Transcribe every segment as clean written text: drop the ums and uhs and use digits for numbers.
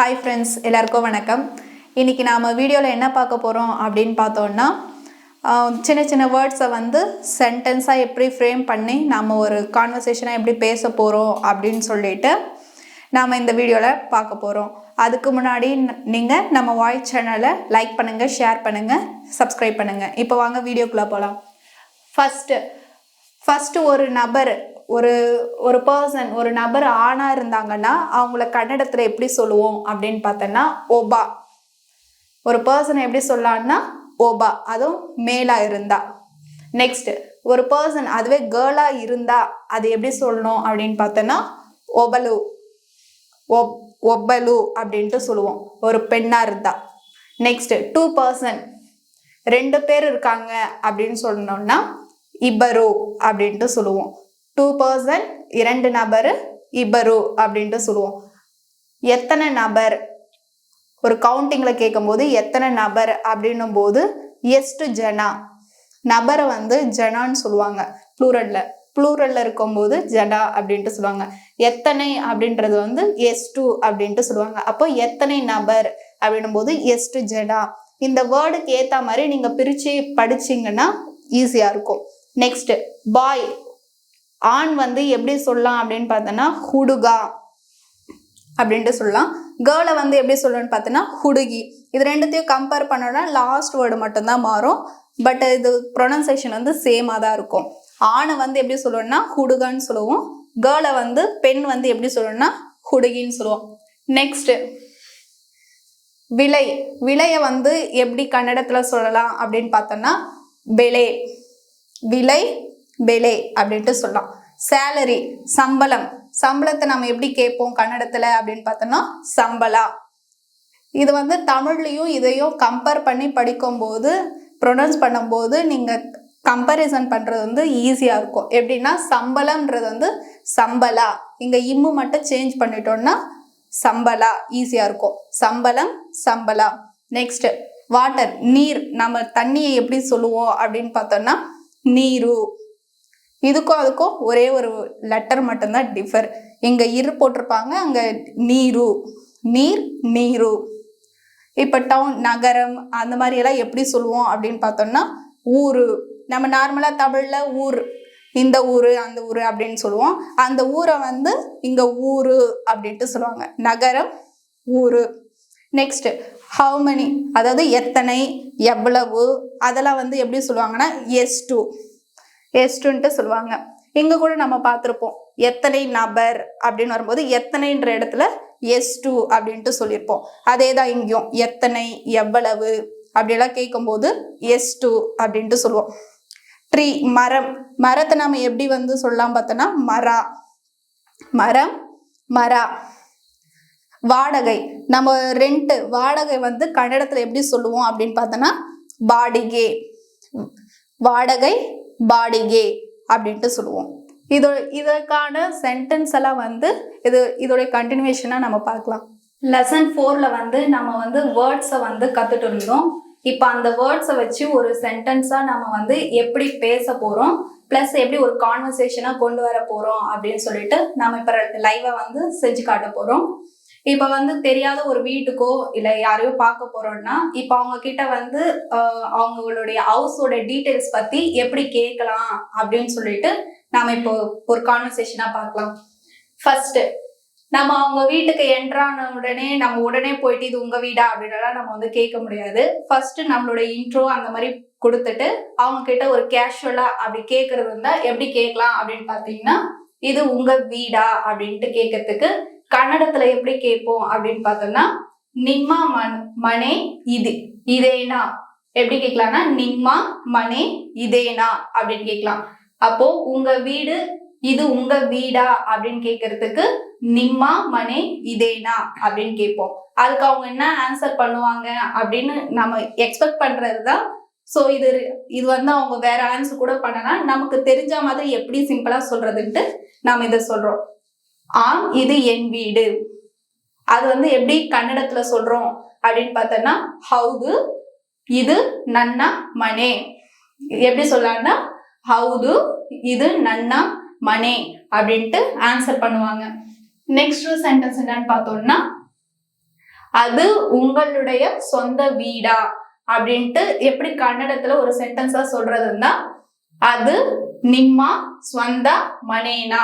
Hi friends, எல்லாருக்கும் வணக்கம். இன்றைக்கி நாம் வீடியோவில் என்ன பார்க்க போகிறோம் அப்படின்னு பார்த்தோன்னா, சின்ன சின்ன வேர்ட்ஸை வந்து சென்டென்ஸாக எப்படி ஃப்ரேம் பண்ணி நாம் ஒரு கான்வர்சேஷனாக எப்படி பேச போகிறோம் அப்படின்னு சொல்லிட்டு நாம் இந்த வீடியோவில் பார்க்க போகிறோம். அதுக்கு முன்னாடி நீங்கள் நம்ம வாய்ஸ் சேனலை லைக் பண்ணுங்கள், ஷேர் பண்ணுங்கள், சப்ஸ்கிரைப் பண்ணுங்கள். இப்போ வாங்க வீடியோக்குள்ளே போகலாம். ஃபஸ்ட்டு ஒரு நபர் ஒரு பர்சன், ஒரு நபர் ஆணாக இருந்தாங்கன்னா அவங்கள கன்னடத்தில் எப்படி சொல்லுவோம் அப்படின்னு பார்த்தோன்னா ஓபா. ஒரு பர்சனை எப்படி சொல்லலான்னா ஓபா, அதுவும் மேலாக இருந்தா. நெக்ஸ்ட் ஒரு பர்சன் அதுவே கேர்ளாக இருந்தா அது எப்படி சொல்லணும் அப்படின்னு பார்த்தோன்னா ஒபலு ஒப்பலு அப்படின்ட்டு சொல்லுவோம், ஒரு பெண்ணாக இருந்தா. நெக்ஸ்ட் 2 person, 2 பேர் இருக்காங்க அப்படின்னு சொல்லணும்னா இபரு அப்படின்ட்டு சொல்லுவோம். 2 person, 2 நபர், இபரு அப்படின்ட்டு சொல்லுவோம். எத்தனை நபர், ஒரு கவுண்டிங்கில் கேட்கும்போது எத்தனை நபர் அப்படின்னும் போது எஸ்டு ஜனா. நபரை வந்து ஜனான்னு சொல்லுவாங்க ப்ளூரல்ல இருக்கும்போது ஜனா அப்படின்ட்டு சொல்லுவாங்க. எத்தனை அப்படின்றது வந்து எஸ்டு அப்படின்ட்டு சொல்லுவாங்க. அப்போ எத்தனை நபர் அப்படின்னும் போது எஸ்டு ஜனா. இந்த வேர்டுக்கு ஏற்ற மாதிரி நீங்கள் பிரித்து படிச்சிங்கன்னா ஈஸியாக இருக்கும். நெக்ஸ்ட் பாய், ஆண் வந்து எப்படி சொல்லலாம் அப்படின்னு பார்த்தோன்னா ஹுடுகா அப்படின்ட்டு சொல்லலாம். கேர்ளை வந்து எப்படி சொல்லணும்னு பார்த்தோன்னா ஹுடுகி. இது ரெண்டுத்தையும் கம்பேர் பண்ணோன்னா லாஸ்ட் வேர்டு மட்டும்தான் மாறும். பட் இது ப்ரொனன்சியேஷன் வந்து சேமாக தான் இருக்கும். ஆணை வந்து எப்படி சொல்லணும்னா ஹுடுகான்னு சொல்லுவோம். கேர்ளை வந்து பெண் வந்து எப்படி சொல்லணும்னா ஹுடுகின்னு சொல்லுவோம். நெக்ஸ்ட் விலையை வந்து எப்படி கன்னடத்தில் சொல்லலாம் அப்படின்னு பார்த்தோன்னா பெலே. விலை பெலே அப்படின்ட்டு சொல்லலாம். சேலரி, சம்பளத்தை நம்ம எப்படி கேட்போம் கன்னடத்துல அப்படின்னு பார்த்தோம்னா சம்பளா. இது வந்து தமிழ்லையும் இதையும் கம்பேர் பண்ணி படிக்கும்போது, ப்ரொனவுன்ஸ் பண்ணும்போது நீங்கள் கம்பேரிசன் பண்ணுறது வந்து ஈஸியாக இருக்கும். எப்படின்னா சம்பளம்ன்றது வந்து சம்பளா, இங்கே இம்மு மட்டும் சேஞ்ச் பண்ணிட்டோம்னா சம்பளா ஈஸியாக இருக்கும். சம்பளம், சம்பளா. நெக்ஸ்ட் வாட்டர், நீர். நம்ம தண்ணியை எப்படி சொல்லுவோம் அப்படின்னு பார்த்தோம்னா நீரு. இதுக்கும் அதுக்கும் ஒரே ஒரு லெட்டர் மட்டும்தான் டிஃபர். இங்கே இரு போட்டிருப்பாங்க, அங்கே நீரு, நீரு. இப்போ டவுன், நகரம், அந்த மாதிரி எல்லாம் எப்படி சொல்லுவோம் அப்படின்னு பார்த்தோம்னா ஊரு. நம்ம நார்மலாக தமிழில் ஊர், இந்த ஊர் அந்த ஊர் அப்படின்னு சொல்லுவோம். அந்த ஊரை வந்து இங்கே ஊரு அப்படின்ட்டு சொல்லுவாங்க. நகரம், ஊரு. நெக்ஸ்ட் ஹவு மெனி, அதாவது எத்தனை, எவ்வளவு, அதெல்லாம் வந்து எப்படி சொல்லுவாங்கன்னா எஸ்டுன்ட்டு சொல்லுவாங்க. இங்கே கூட நம்ம பார்த்துருப்போம், எத்தனை நபர் அப்படின்னு வரும்போது எத்தனைன்ற இடத்துல எஸ்டு அப்படின்ட்டு சொல்லியிருப்போம். அதே தான் இங்கேயும் எத்தனை, எவ்வளவு அப்படியெல்லாம் கேட்கும்போது எஸ்டு அப்படின்ட்டு சொல்லுவோம். ட்ரீ, மரத்தை நம்ம எப்படி வந்து சொல்லலாம் பார்த்தோன்னா மரா. வாடகை, நம்ம ரெண்ட், வாடகை வந்து கன்னடத்தில் எப்படி சொல்லுவோம் அப்படின்னு பார்த்தோன்னா பாடிகே அப்படின்ட்டு சொல்லுவோம். இதற்கான சென்டென்ஸ் எல்லாம் வந்து இதோடைய கண்டினியூஷனாக நம்ம பார்க்கலாம். லெசன் 4ல வந்து நம்ம வந்து வேர்ட்ஸை வந்து கற்றுட்டு இருந்தோம். இப்போ அந்த வேர்ட்ஸை வச்சு ஒரு சென்டென்ஸாக நம்ம வந்து எப்படி பேச போகிறோம், ப்ளஸ் எப்படி ஒரு கான்வர்சேஷனாக கொண்டு வர போகிறோம் அப்படின்னு சொல்லிட்டு நம்ம இப்போ லைவாக வந்து செஞ்சு காட்ட போகிறோம். இப்போ வந்து தெரியாத ஒரு வீட்டுக்கோ இல்லை யாரையோ பார்க்க போறோம்னா இப்போ அவங்க கிட்ட வந்து அவங்களுடைய ஹவுஸோட டீட்டெயில்ஸ் பத்தி எப்படி கேட்கலாம் அப்படின்னு சொல்லிட்டு நாம இப்போ ஒரு கான்வர்சேஷனா பார்க்கலாம். ஃபர்ஸ்ட் நம்ம அவங்க வீட்டுக்கு என்ட்ரான உடனே நம்ம உடனே போயிட்டு இது உங்க வீடா அப்படின்லாம் நம்ம வந்து கேட்க முடியாது. ஃபர்ஸ்ட் நம்மளோட இன்ட்ரோ அந்த மாதிரி கொடுத்துட்டு அவங்க கிட்ட ஒரு கேஷுவலா அப்படி கேட்கறது இருந்தா எப்படி கேட்கலாம் அப்படின்னு பாத்தீங்கன்னா இது உங்க வீடா அப்படின்ட்டு கேட்கறதுக்கு கன்னடத்துல எப்படி கேட்போம் அப்படின்னு பார்த்தோம்னா நிம்மா மனே இதேனா எப்படி கேட்கலாம்னா நிம்மா மனே இதேனா அப்படின்னு கேட்கலாம். அப்போ உங்க வீடு இது உங்க வீடா அப்படின்னு கேட்கறதுக்கு நிம்மா மனே இதேனா அப்படின்னு கேட்போம். அதுக்கு அவங்க என்ன ஆன்சர் பண்ணுவாங்க அப்படின்னு நம்ம எக்ஸ்பெக்ட் பண்றதுதான். ஸோ இது வந்து அவங்க வேற ஆன்சர் கூட பண்ணலாம். நமக்கு தெரிஞ்ச மாதிரி எப்படி சிம்பிளா சொல்றதுன்ட்டு நாம இதை சொல்றோம். ஆம், இது என் வீடு. அது வந்து எப்படி கன்னடத்துல சொல்றோம் அப்படின்னு பார்த்தோம்னா ஹவுது இது நன்னா மனே. எப்படி சொல்லலாம்னா ஹவுது இது நன்னா மனே அப்படின்ட்டு ஆன்சர் பண்ணுவாங்க. நெக்ஸ்ட் சென்டென்ஸ் என்னன்னு பார்த்தோம்னா அது உங்களுடைய சொந்த வீடா அப்படின்ட்டு எப்படி கன்னடத்துல ஒரு சென்டென்ஸா சொல்றதுன்னா அது ನಿಮ್ಮ ಸ್ವಂತ ಮನೇನಾ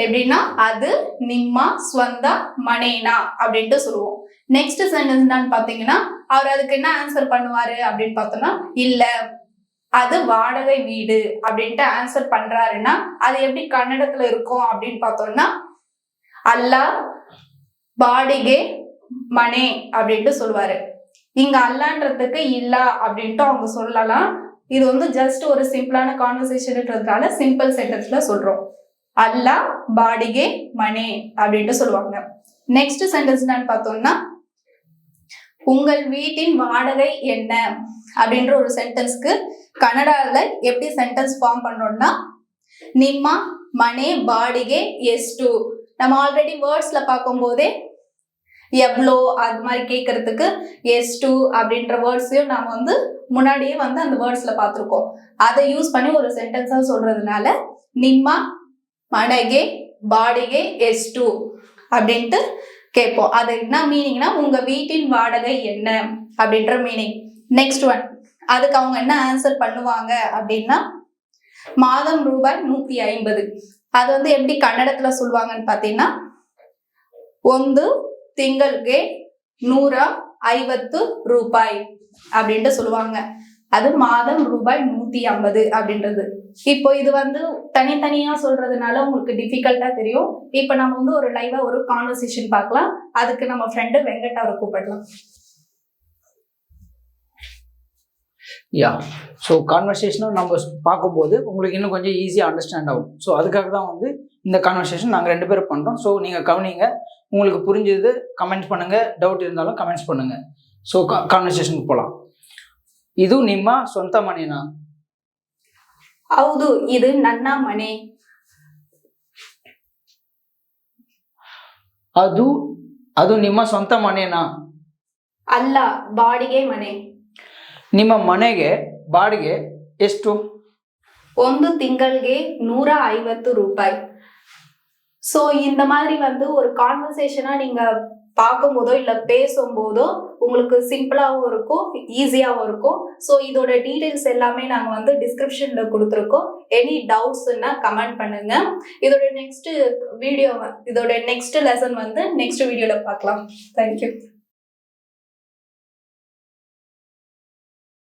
எப்படின்னா அது ನಿಮ್ಮ ಸ್ವಂತ ಮನೇನಾ அப்படின்ட்டு சொல்லுவோம். நெக்ஸ்ட் சென்டென்ஸ் என்னன்னு பாத்தீங்கன்னா அவர் அதுக்கு என்ன ஆன்சர் பண்ணுவாரு அப்படின்னு பார்த்தோம்னா இல்ல அது வாடகை வீடு அப்படின்ட்டு ஆன்சர் பண்றாருன்னா அது எப்படி கன்னடத்துல இருக்கும் அப்படின்னு பார்த்தோம்னா அல்ல ಬಾಡಿಗೆ மனே அப்படின்ட்டு சொல்லுவாரு. இங்க அல்லான்றதுக்கு இல்ல அப்படின்ட்டு அவங்க சொல்லலாம். இது வந்து ஜஸ்ட் ஒரு சிம்பிளான கான்வர்சேஷன்ன்றதுனால சிம்பிள் சென்டென்ஸ்ல சொல்றோம். அல்ல ಬಾಡಿಗೆ மனே அப்படின்ட்டு சொல்லுவாங்க. நெக்ஸ்ட் சென்டென்ஸ் என்னன்னு பார்த்தோம்னா உங்கள் வீட்டின் வாடகை என்ன அப்படின்ற ஒரு சென்டென்ஸ்க்கு கன்னடால எப்படி சென்டென்ஸ் ஃபார்ம் பண்ணோம்னா ನಿಮ್ಮ ಮನೆ ಬಾಡಿಗೆ ಎಷ್ಟು. நம்ம ஆல்ரெடி வேர்ட்ஸ்ல பார்க்கும் போதே எவ்வளோ அது மாதிரி கேட்கறதுக்கு ಎಷ್ಟು அப்படின்ற வேர்ட்ஸையும் நாம வந்து முன்னாடியே வந்து அந்த வேர்ட்ஸ்ல பார்த்துருக்கோம். அதை யூஸ் பண்ணி ஒரு சென்டென்ஸா சொல்றதுனால ನಿಮ್ಮ ಮನೆಗೆ ಬಾಡಿಗೆ ಎಷ್ಟು அப்படின்ட்டு கேட்போம். அது என்ன மீனிங்னா உங்க வீட்டின் வாடகை என்ன அப்படின்ற மீனிங். நெக்ஸ்ட் ஒன் அதுக்கு அவங்க என்ன ஆன்சர் பண்ணுவாங்க அப்படின்னா மாதம் ரூபாய் 150. அது வந்து எப்படி கன்னடத்துல சொல்லுவாங்கன்னு பாத்தீங்கன்னா ಒಂದು ತಿಂಗಳಿಗೆ 150 ರೂಪಾಯಿ அப்படின்ட்டு சொல்லுவாங்க. அது மாதம் ரூபாய் 150 அப்படின்றது. இப்போ இது வந்து தனித்தனியா சொல்றதுனால உங்களுக்கு டிஃபிகல்ட்டா தெரியும். இப்போ நம்ம வந்து ஒரு லைவா ஒரு கான்வர்சேஷன் பார்க்கலாம். அதுக்கு நம்ம ஃப்ரெண்டு வெங்கட் அவரை கூப்பிடலாம். யா ஸோ கான்வர்சேஷனும் நம்ம பார்க்கும்போது உங்களுக்கு இன்னும் கொஞ்சம் ஈஸியாக அண்டர்ஸ்டாண்ட் ஆகும். ஸோ அதுக்காக தான் வந்து இந்த கான்வர்சேஷன் நாங்கள் 2 பேரும் பண்ணுறோம். ஸோ நீங்கள் கவனிங்க, உங்களுக்கு புரிஞ்சது கமெண்ட்ஸ் பண்ணுங்கள், டவுட் இருந்தாலும் கமெண்ட்ஸ் பண்ணுங்கள். ஸோ கான்வர்சேஷனுக்கு போகலாம். ಇದು ನಿಮ್ಮ ಸ್ವಂತ ಮನೆನಾ? ಹೌದು, ಇದು ನನ್ನ ಮನೆ. ಅದು ನಿಮ್ಮ ಸ್ವಂತ ಮನೆನಾ? ಅಲ್ಲ, ಬಾಡಿಗೆ ಮನೆ. ನಿಮ್ಮ ಮನೆಗೆ ಬಾಡಿಗೆ ಎಷ್ಟು? ಒಂದು ತಿಂಗಳಿಗೆ 150 ರೂಪಾಯಿ. ஸோ இந்த மாதிரி வந்து ஒரு கான்வர்சேஷனா நீங்க பார்க்கும் போதோ இல்லை பேசும்போதோ உங்களுக்கு சிம்பிளாகவும் இருக்கும், ஈஸியாகவும் இருக்கும். ஸோ இதோட டீட்டெயில்ஸ் எல்லாமே நாங்கள் வந்து டிஸ்கிரிப்ஷனில் கொடுத்துருக்கோம். எனி டவுட்ஸ்ன்னா கமெண்ட் பண்ணுங்க. இதோட நெக்ஸ்ட் லெசன் வந்து நெக்ஸ்ட் வீடியோவில் பார்க்கலாம். தேங்க்யூ.